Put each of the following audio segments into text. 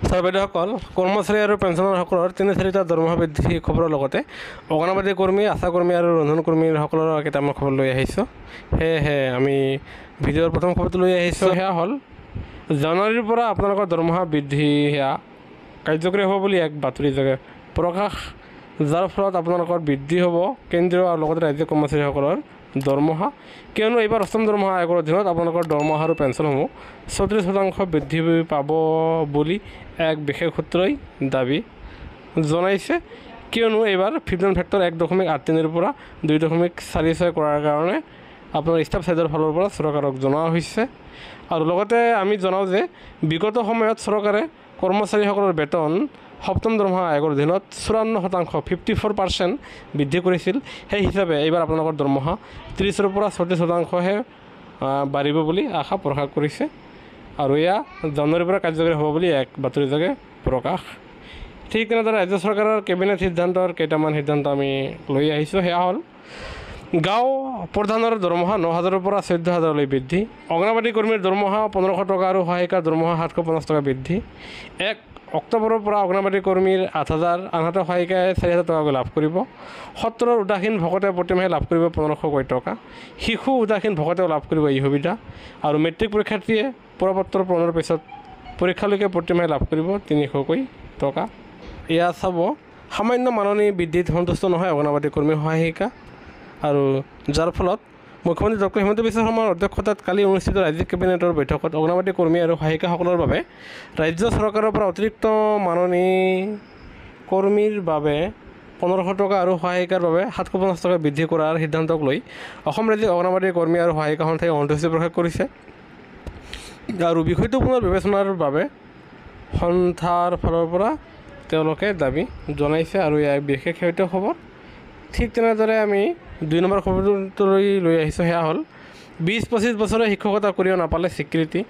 Sir বাইদেউসকল, কৰ্মচাৰী আৰু পেঞ্চনাৰসকলৰ ৩-৪টা দৰমহা বৃদ্ধি খবৰৰ লগতে অংগনবাড়ী কৰ্মী, আশা কৰ্মী আৰু ৰন্ধন কৰ্মীসকলৰ কেইটামান খবৰ লৈ আহিছোঁ। সেয়েহে আমি ভিডিঅ'ৰ প্ৰথম খবৰটো লৈ আহিছোঁ। সেয়া হ'ল জানুৱাৰীৰ পৰা আপোনালোকৰ দৰমহা বৃদ্ধি সেয়া কাৰ্যকৰী হ'ব বুলি এক বাতৰি যোগে প্ৰকাশ, যাৰ ফলত আপোনালোকৰ বৃদ্ধি হ'ব কেন্দ্ৰীয় আৰু লগতে ৰাজ্যিক কৰ্মচাৰীসকলৰ দৰমহা। কিয়নো এইবাৰ অষ্টম দৰমহা আয়োগৰ অধীনত আপোনালোকৰ দৰমহা আৰু পেঞ্চনসমূহ ৩৪% বৃদ্ধি পাব বুলি এক বিশেষ সূত্ৰই দাবী জনাইছে। কিয়নো এইবাৰ ফিডমেণ্ট ফেক্টৰ ১.৮৩ৰ পৰা ২.৪৬ কৰাৰ কাৰণে আপোনাৰ ষ্টাফ ছাইডৰ ফালৰ পৰা চৰকাৰক জনোৱা হৈছে। আৰু লগতে আমি জনাওঁ যে বিগত সময়ত চৰকাৰে কৰ্মচাৰীসকলৰ বেতন সপ্তম দৰমহা আয়োগৰ অধীনত ৫৪% 54% বৃদ্ধি কৰিছিল। সেই হিচাপে এইবাৰ আপোনালোকৰ দৰমহা ৩০ৰ পৰা ৩৬%হে বাঢ়িব বুলি আশা প্ৰকাশ কৰিছে। আৰু এয়া জানুৱাৰীৰ পৰা কাৰ্যকৰী হ'ব বুলি এক বাতৰিযোগে প্ৰকাশ। ঠিক তেনেদৰে ৰাজ্য চৰকাৰৰ কেবিনেট সিদ্ধান্তৰ কেইটামান সিদ্ধান্ত আমি লৈ আহিছোঁ। সেয়া হ'ল গাঁও প্ৰধানৰ দৰমহা ৯,০০০ৰ পৰা ১৪,০০০লৈ বৃদ্ধি, অংগনবাড়ী কৰ্মীৰ দৰমহা ১৫০০ টকা আৰু সহায়িকাৰ দৰমহা ৭৫০ টকা বৃদ্ধি, ১ অক্টোবৰৰ পৰা অংগনবাড়ী কৰ্মীৰ ৮,০০০, আনহাতে সহায়িকাই ৪,০০০ টকাকৈ লাভ কৰিব। সত্ৰৰ উদাসীন ভকতে প্ৰতিমাহে লাভ কৰিব ১৫০০ টকা, শিশু উদাসীন ভকতেও লাভ কৰিব এই সুবিধা। আৰু মেট্ৰিক পৰীক্ষাৰ্থীয়ে প্ৰপত্ৰ পূৰণৰ পিছত পৰীক্ষালৈকে প্ৰতিমাহে লাভ কৰিব ৩০০ টকা। এয়া চাব সামান্য মাননি বৃদ্ধিত সন্তুষ্ট নহয় অংগনবাড়ী কৰ্মী সহায়িকা। আৰু যাৰ ফলত মুখ্যমন্ত্ৰী ডক্টৰ হিমন্ত বিশ্ব শৰ্মাৰ অধ্যক্ষতাত কালি অনুষ্ঠিত ৰাজ্যিক কেবিনেটৰ বৈঠকত অংগনবাড়ী কৰ্মী আৰু সহায়িকাসকলৰ বাবে ৰাজ্য চৰকাৰৰ পৰা অতিৰিক্ত মাননি কৰ্মীৰ বাবে ১৫০০ টকা আৰু সহায়িকাৰ বাবে ৭৫০ টকা বৃদ্ধি কৰাৰ সিদ্ধান্তক লৈ অসম ৰাজ্যিক অংগনবাড়ী কৰ্মী আৰু সহায়িকা সন্থাই সন্তুষ্টি প্ৰকাশ কৰিছে। আৰু বিষয়টো পুনৰ বিবেচনাৰ বাবে সন্থাৰ ফালৰ পৰা তেওঁলোকে দাবী জনাইছে। আৰু ইয়াৰ বিশেষ সেইটো খবৰ। ঠিক তেনেদৰে আমি ২ নম্বৰ খবৰটো লৈ আহিছোঁ। সেয়া হ'ল ২০-২৫ বছৰে শিক্ষকতা কৰিও নাপালে স্বীকৃতি,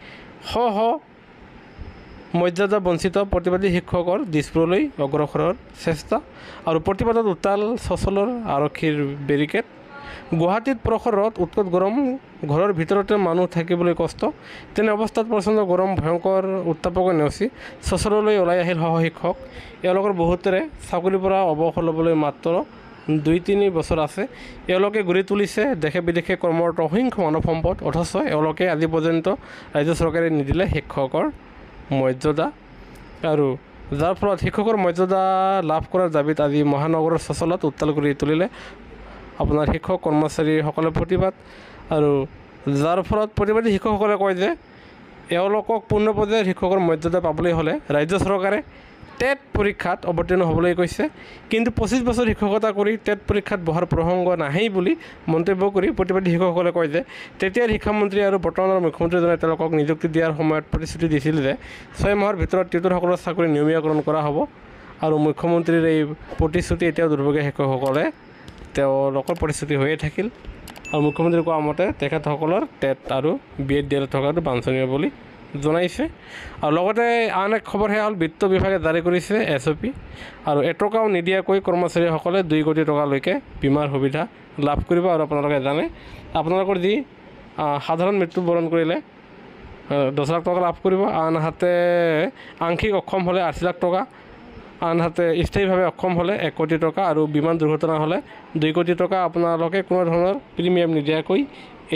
মৰ্যাদা বঞ্চিত প্ৰতিবাদী শিক্ষকৰ দিছপুৰলৈ অগ্ৰসৰৰ চেষ্টা। আৰু প্ৰতিবাদত উত্তাল চচলৰ আৰক্ষীৰ বেৰিকেড, গুৱাহাটীত প্ৰখৰ ৰ'দ, উৎকট গৰম, ঘৰৰ ভিতৰতে মানুহ থাকিবলৈ কষ্ট। তেনে অৱস্থাত প্ৰচণ্ড গৰম ভয়ংকৰ উত্তাপকে নেওচি চচললৈ ওলাই আহিল সহশিক্ষক। এওঁলোকৰ বহুতৰে চাকৰিৰ পৰা অৱসৰ ল'বলৈ মাত্ৰ ২-৩ বছৰ আছে। এওঁলোকে গঢ়ি তুলিছে দেশে বিদেশে কৰ্মৰত অসংখ্য মানৱ সম্পদ, অথচ এওঁলোকে আজি পৰ্যন্ত ৰাজ্য চৰকাৰে নিদিলে শিক্ষকৰ মৰ্যাদা। আৰু যাৰ ফলত শিক্ষকৰ মৰ্যাদা লাভ কৰাৰ দাবীত আজি মহানগৰৰ চচলত উত্তাল কৰি তুলিলে আপোনাৰ শিক্ষক কৰ্মচাৰীসকলে প্ৰতিবাদ। আৰু যাৰ ফলত প্ৰতিবাদী শিক্ষকসকলে কয় যে এওঁলোকক পূৰ্ণ পৰ্যায়ৰ শিক্ষকৰ মৰ্যাদা পাবলৈ হ'লে ৰাজ্য চৰকাৰে টেট পৰীক্ষাত অৱতীৰ্ণ হ'বলৈ কৈছে। কিন্তু ২৫ বছৰ শিক্ষকতা কৰি টেট পৰীক্ষাত বহাৰ প্ৰসংগ নাহেই বুলি মন্তব্য কৰি প্ৰতিবাদী শিক্ষকসকলে কয় যে তেতিয়াৰ শিক্ষামন্ত্ৰী আৰু বৰ্তমানৰ মুখ্যমন্ত্ৰীজনে তেওঁলোকক নিযুক্তি দিয়াৰ সময়ত প্ৰতিশ্ৰুতি দিছিল যে ৬ মাহৰ ভিতৰত টিউটৰসকলৰ চাকৰি নিয়মীয়াকৰণ কৰা হ'ব। আৰু মুখ্যমন্ত্ৰীৰ এই প্ৰতিশ্ৰুতি এতিয়াও দুৰ্ভগীয়া শিক্ষকসকলে তেওঁলোকৰ প্ৰতিশ্ৰুতি হৈয়ে থাকিল। আৰু মুখ্যমন্ত্ৰীয়ে কোৱা মতে তেখেতসকলৰ টেট আৰু BEd DL থকাটো বাঞ্ছনীয় বুলি জনাইছে। আৰু লগতে আন এক খবৰ সেয়া হ'ল বিত্ত বিভাগে জাৰি কৰিছে SOP। আৰু এটকাও নিদিয়াকৈ কৰ্মচাৰীসকলে ২ কোটি টকালৈকে বীমাৰ সুবিধা লাভ কৰিব। আৰু আপোনালোকে জানে আপোনালোকৰ যি সাধাৰণ মৃত্যুবৰণ কৰিলে ১০ লাখ টকা লাভ কৰিব, আনহাতে আংশিক অক্ষম হ'লে ৮০ লাখ টকা, আনহাতে স্থায়ীভাৱে অক্ষম হ'লে ১ কোটি টকা, আৰু বিমান দুৰ্ঘটনা হ'লে ২ কোটি টকা আপোনালোকে কোনো ধৰণৰ প্ৰিমিয়াম নিদিয়াকৈ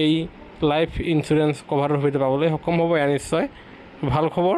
এই লাইফ ইঞ্চুৰেঞ্চ কভাৰৰ সুবিধা পাবলৈ সক্ষম হ'ব। এয়া নিশ্চয় ভাল খবৰ।